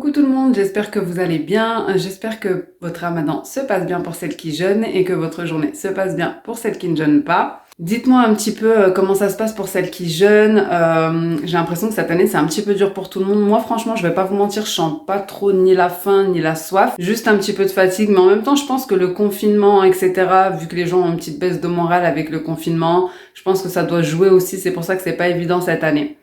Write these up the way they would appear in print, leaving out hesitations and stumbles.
Coucou tout le monde, j'espère que vous allez bien, j'espère que votre ramadan se passe bien pour celles qui jeûnent et que votre journée se passe bien pour celles qui ne jeûnent pas. Dites-moi un petit peu comment ça se passe pour celles qui jeûnent. J'ai l'impression que cette année c'est un petit peu dur pour tout le monde. Moi franchement je vais pas vous mentir, je sens pas trop ni la faim ni la soif, juste un petit peu de fatigue, mais en même temps je pense que le confinement etc, vu que les gens ont une petite baisse de morale avec le confinement, je pense que ça doit jouer aussi, c'est pour ça que c'est pas évident cette année.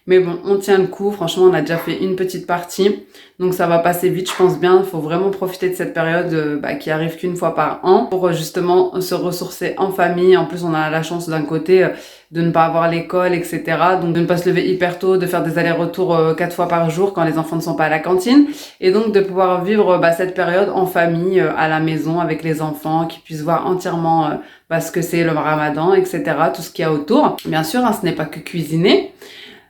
Mais bon, on tient le coup, franchement on a déjà fait une petite partie, donc ça va passer vite je pense bien, il faut vraiment profiter de cette période qui arrive qu'une fois par an pour justement se ressourcer en famille. En plus on a la chance d'un côté de ne pas avoir l'école etc, donc de ne pas se lever hyper tôt, de faire des allers-retours 4 fois par jour quand les enfants ne sont pas à la cantine, et donc de pouvoir vivre cette période en famille, à la maison avec les enfants, qui puissent voir entièrement ce que c'est le ramadan etc, tout ce qu'il y a autour. Bien sûr ce n'est pas que cuisiner.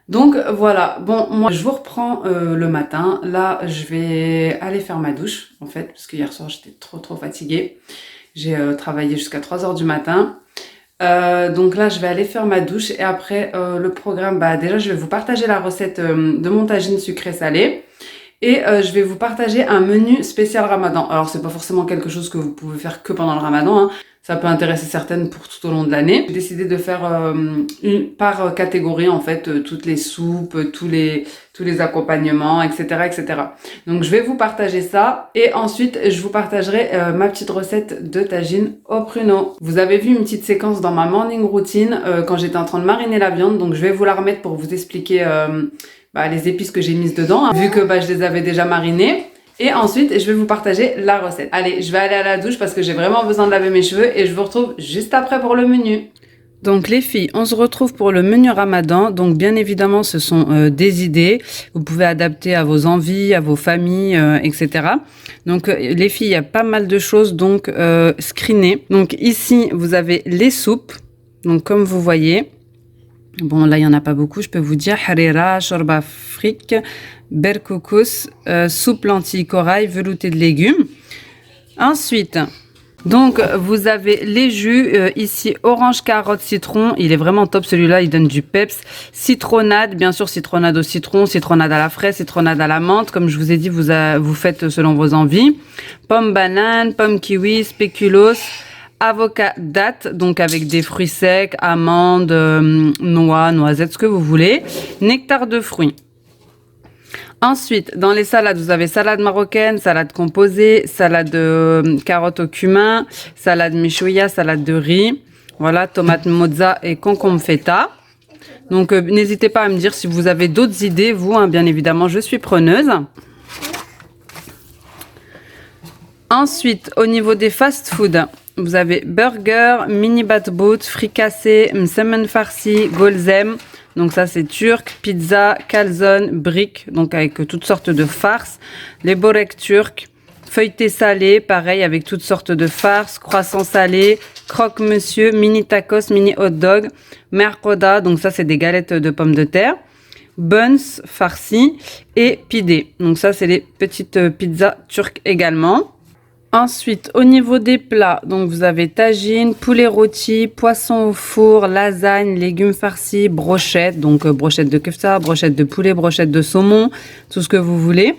Donc voilà, bon moi je vous reprends le matin, là je vais aller faire ma douche en fait, parce que hier soir j'étais trop fatiguée, j'ai travaillé jusqu'à 3h du matin, donc là je vais aller faire ma douche et après le programme, déjà je vais vous partager la recette de mon tagine sucré salé et je vais vous partager un menu spécial ramadan. Alors c'est pas forcément quelque chose que vous pouvez faire que pendant le ramadan, hein. Ça peut intéresser certaines pour tout au long de l'année. J'ai décidé de faire par catégorie en fait, toutes les soupes, tous les accompagnements, etc. Donc je vais vous partager ça et ensuite je vous partagerai ma petite recette de tagine au pruneau. Vous avez vu une petite séquence dans ma morning routine quand j'étais en train de mariner la viande, donc je vais vous la remettre pour vous expliquer les épices que j'ai mises dedans, hein, vu que je les avais déjà marinées. Et ensuite, je vais vous partager la recette. Allez, je vais aller à la douche parce que j'ai vraiment besoin de laver mes cheveux et je vous retrouve juste après pour le menu. Donc les filles, on se retrouve pour le menu ramadan. Donc bien évidemment, ce sont des idées. Vous pouvez adapter à vos envies, à vos familles, etc. Donc les filles, il y a pas mal de choses donc screenées. Donc ici, vous avez les soupes. Donc comme vous voyez, bon là, il n'y en a pas beaucoup, je peux vous dire. Harira, shorba fric, berkoukous, soupe lentilles corail, velouté de légumes. Ensuite, donc vous avez les jus, ici orange, carotte, citron, il est vraiment top celui-là, il donne du peps. Citronnade, bien sûr citronnade au citron, citronnade à la fraise, citronnade à la menthe, comme je vous ai dit, vous faites selon vos envies. Pomme banane, pomme kiwi, spéculoos, avocat date, donc avec des fruits secs, amandes, noix, noisettes, ce que vous voulez. Nectar de fruits. Ensuite, dans les salades, vous avez salade marocaine, salade composée, salade de carottes au cumin, salade michouya, salade de riz, voilà, tomate mozza et concombre feta. Donc, n'hésitez pas à me dire si vous avez d'autres idées, vous, hein, bien évidemment, je suis preneuse. Ensuite, au niveau des fast-food, vous avez burger, mini batbout, fricassé, msemen farci, golzem. Donc ça c'est turc, pizza, calzone, brick, donc avec toutes sortes de farces. Les borek turcs, feuilleté salé, pareil avec toutes sortes de farces, croissant salé, croque-monsieur, mini tacos, mini hot dog, merkoda, donc ça c'est des galettes de pommes de terre, buns farcis et pidé. Donc ça c'est les petites pizzas turques également. Ensuite, au niveau des plats, donc vous avez tagine, poulet rôti, poisson au four, lasagne, légumes farcis, brochettes, donc brochettes de kefta, brochettes de poulet, brochettes de saumon, tout ce que vous voulez.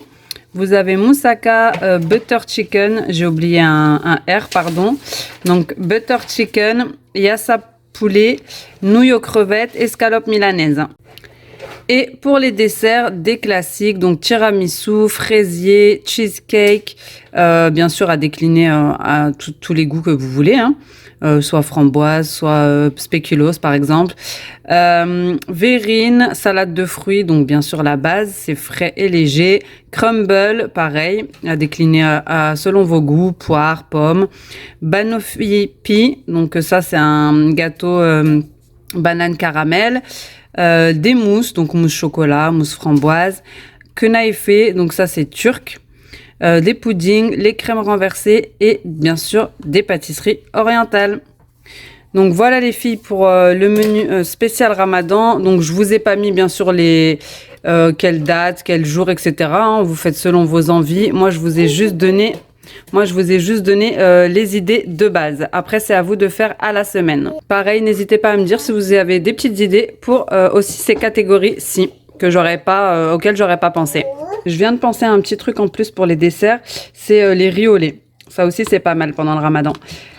Vous avez moussaka, butter chicken, j'ai oublié un R, pardon. Donc butter chicken, yassa poulet, nouilles aux crevettes, escalope milanaise. Et pour les desserts, des classiques, donc tiramisu, fraisier, cheesecake, bien sûr à décliner à tous les goûts que vous voulez, hein. Soit framboise, soit spéculoos par exemple. Verrine, salade de fruits, donc bien sûr la base, c'est frais et léger. Crumble, pareil, à décliner selon vos goûts, poire, pomme. Banoffee pie, donc ça c'est un gâteau banane caramel. Des mousses, donc mousse chocolat, mousse framboise, knaifé, donc ça c'est turc, des puddings, les crèmes renversées et bien sûr des pâtisseries orientales. Donc voilà les filles pour le menu spécial ramadan. Donc je vous ai pas mis bien sûr les quelle date, quel jour, etc. hein, vous faites selon vos envies. Moi je vous ai juste donné les idées de base. Après, c'est à vous de faire à la semaine. Pareil, n'hésitez pas à me dire si vous avez des petites idées pour aussi ces catégories-ci. auquel j'aurais pas pensé. Je viens de penser à un petit truc en plus pour les desserts, c'est les riz au lait. Ça aussi, c'est pas mal pendant le ramadan.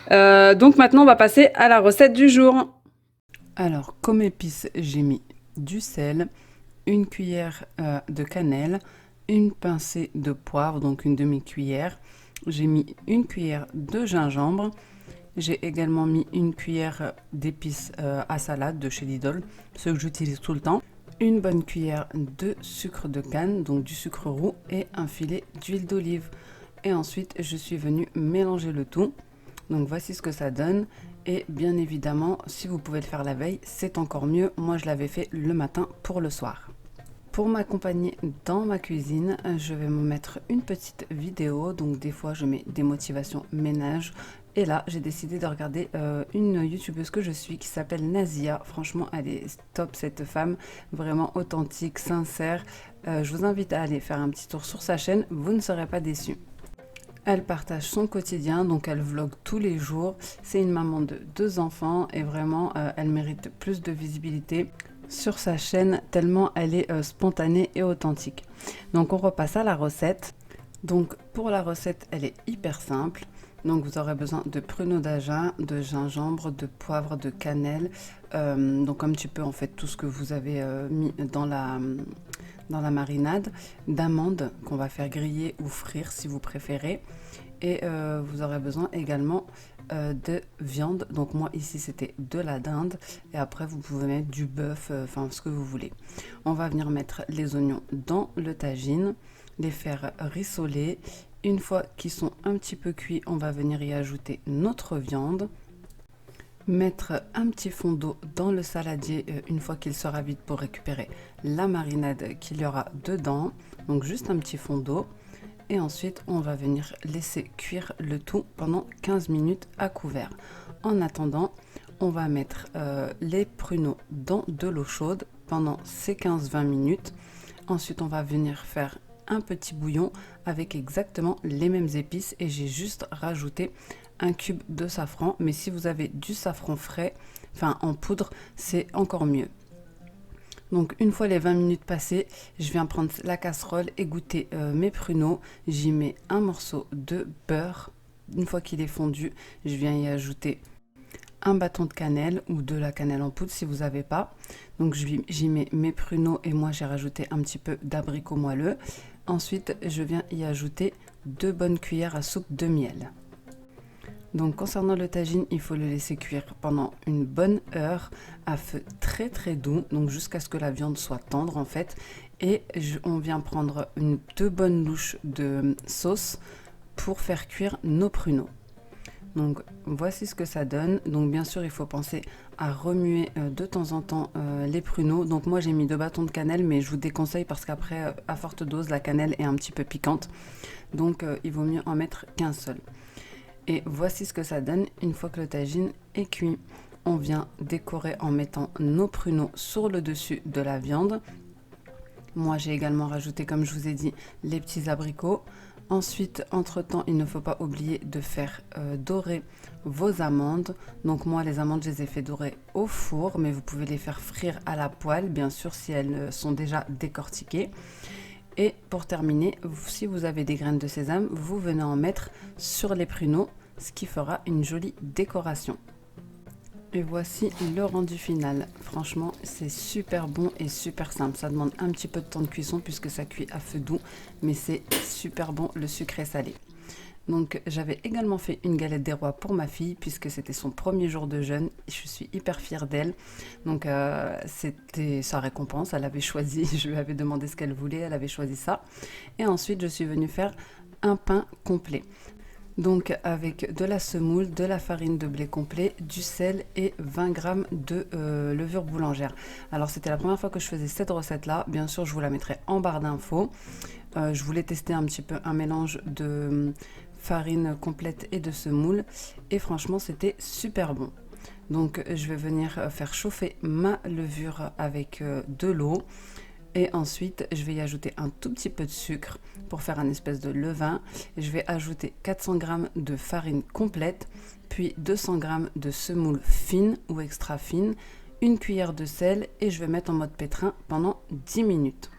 Donc maintenant, on va passer à la recette du jour. Alors, comme épices, j'ai mis du sel, une cuillère de cannelle, une pincée de poivre, donc une demi-cuillère. J'ai mis une cuillère de gingembre. J'ai également mis une cuillère d'épices à salade de chez Lidl, ceux que j'utilise tout le temps. Une bonne cuillère de sucre de canne, donc du sucre roux, et un filet d'huile d'olive. Et ensuite, je suis venue mélanger le tout. Donc voici ce que ça donne. Et bien évidemment, si vous pouvez le faire la veille, c'est encore mieux. Moi, je l'avais fait le matin pour le soir. Pour m'accompagner dans ma cuisine, je vais me mettre une petite vidéo. Donc des fois, je mets des motivations ménage. Et là, j'ai décidé de regarder une youtubeuse que je suis qui s'appelle Nazia. Franchement, elle est top cette femme, vraiment authentique, sincère. Je vous invite à aller faire un petit tour sur sa chaîne, vous ne serez pas déçus. Elle partage son quotidien, donc elle vlog tous les jours. C'est une maman de 2 enfants et vraiment, elle mérite plus de visibilité sur sa chaîne tellement elle est spontanée et authentique. Donc on repasse à la recette. Donc pour la recette, elle est hyper simple. Donc vous aurez besoin de pruneaux d'Agen, de gingembre, de poivre, de cannelle. Donc un petit peu en fait tout ce que vous avez mis dans la marinade, d'amandes qu'on va faire griller ou frire si vous préférez. Et vous aurez besoin également de viande. Donc moi ici c'était de la dinde. Et après vous pouvez mettre du bœuf, enfin ce que vous voulez. On va venir mettre les oignons dans le tagine, les faire rissoler. Une fois qu'ils sont un petit peu cuits, on va venir y ajouter notre viande. Mettre un petit fond d'eau dans le saladier une fois qu'il sera vide pour récupérer la marinade qu'il y aura dedans. Donc juste un petit fond d'eau. Et ensuite, on va venir laisser cuire le tout pendant 15 minutes à couvert. En attendant, on va mettre les pruneaux dans de l'eau chaude pendant ces 15-20 minutes. Ensuite, on va venir faire un petit bouillon avec exactement les mêmes épices et j'ai juste rajouté un cube de safran, mais si vous avez du safran frais, enfin en poudre, c'est encore mieux. Donc une fois les 20 minutes passées, je viens prendre la casserole, égoutter mes pruneaux, j'y mets un morceau de beurre. Une fois qu'il est fondu, je viens y ajouter un bâton de cannelle ou de la cannelle en poudre si vous n'avez pas. Donc j'y mets mes pruneaux et moi j'ai rajouté un petit peu d'abricot moelleux. Ensuite, je viens y ajouter 2 bonnes cuillères à soupe de miel. Donc concernant le tagine, il faut le laisser cuire pendant une bonne heure à feu très très doux, donc jusqu'à ce que la viande soit tendre en fait. Et on vient prendre 2 bonnes louches de sauce pour faire cuire nos pruneaux. Donc voici ce que ça donne. Donc bien sûr il faut penser à remuer de temps en temps les pruneaux. Donc moi j'ai mis 2 bâtons de cannelle, mais je vous déconseille parce qu'après à forte dose la cannelle est un petit peu piquante. Donc il vaut mieux en mettre qu'un seul. Et voici ce que ça donne une fois que le tagine est cuit. On vient décorer en mettant nos pruneaux sur le dessus de la viande. Moi j'ai également rajouté, comme je vous ai dit, les petits abricots. Ensuite, entre-temps, il ne faut pas oublier de faire dorer vos amandes. Donc moi, les amandes, je les ai fait dorer au four, mais vous pouvez les faire frire à la poêle, bien sûr, si elles sont déjà décortiquées. Et pour terminer, si vous avez des graines de sésame, vous venez en mettre sur les pruneaux, ce qui fera une jolie décoration. Et voici le rendu final. Franchement, c'est super bon et super simple. Ça demande un petit peu de temps de cuisson puisque ça cuit à feu doux, mais c'est super bon, le sucré salé. Donc j'avais également fait une galette des rois pour ma fille puisque c'était son premier jour de jeûne. Je suis hyper fière d'elle. Donc c'était sa récompense. Elle avait choisi, je lui avais demandé ce qu'elle voulait, elle avait choisi ça. Et ensuite je suis venue faire un pain complet. Donc avec de la semoule, de la farine de blé complet, du sel et 20 g de levure boulangère. Alors c'était la première fois que je faisais cette recette là, bien sûr je vous la mettrai en barre d'infos. Je voulais tester un petit peu un mélange de farine complète et de semoule et franchement c'était super bon. Donc je vais venir faire chauffer ma levure avec de l'eau. Et ensuite, je vais y ajouter un tout petit peu de sucre pour faire un espèce de levain. Je vais ajouter 400 g de farine complète, puis 200 g de semoule fine ou extra fine, une cuillère de sel et je vais mettre en mode pétrin pendant 10 minutes.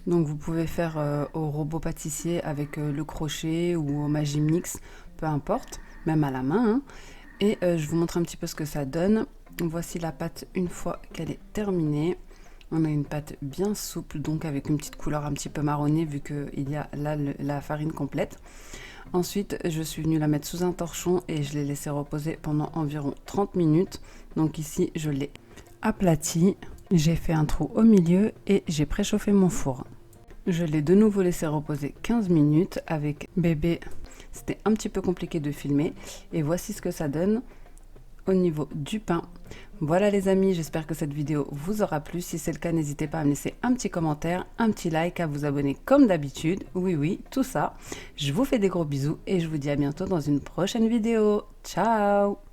Donc vous pouvez faire au robot pâtissier avec le crochet ou au Magimix, peu importe, même à la main. Hein. Et je vous montre un petit peu ce que ça donne. Voici la pâte une fois qu'elle est terminée. On a une pâte bien souple, donc avec une petite couleur un petit peu marronnée vu qu'il y a là la farine complète. Ensuite, je suis venue la mettre sous un torchon et je l'ai laissé reposer pendant environ 30 minutes. Donc ici, je l'ai aplati. J'ai fait un trou au milieu et j'ai préchauffé mon four. Je l'ai de nouveau laissé reposer 15 minutes avec bébé. C'était un petit peu compliqué de filmer. Et voici ce que ça donne au niveau du pain. Voilà les amis, j'espère que cette vidéo vous aura plu. Si c'est le cas, n'hésitez pas à me laisser un petit commentaire, un petit like, à vous abonner comme d'habitude. Oui, tout ça. Je vous fais des gros bisous et je vous dis à bientôt dans une prochaine vidéo. Ciao!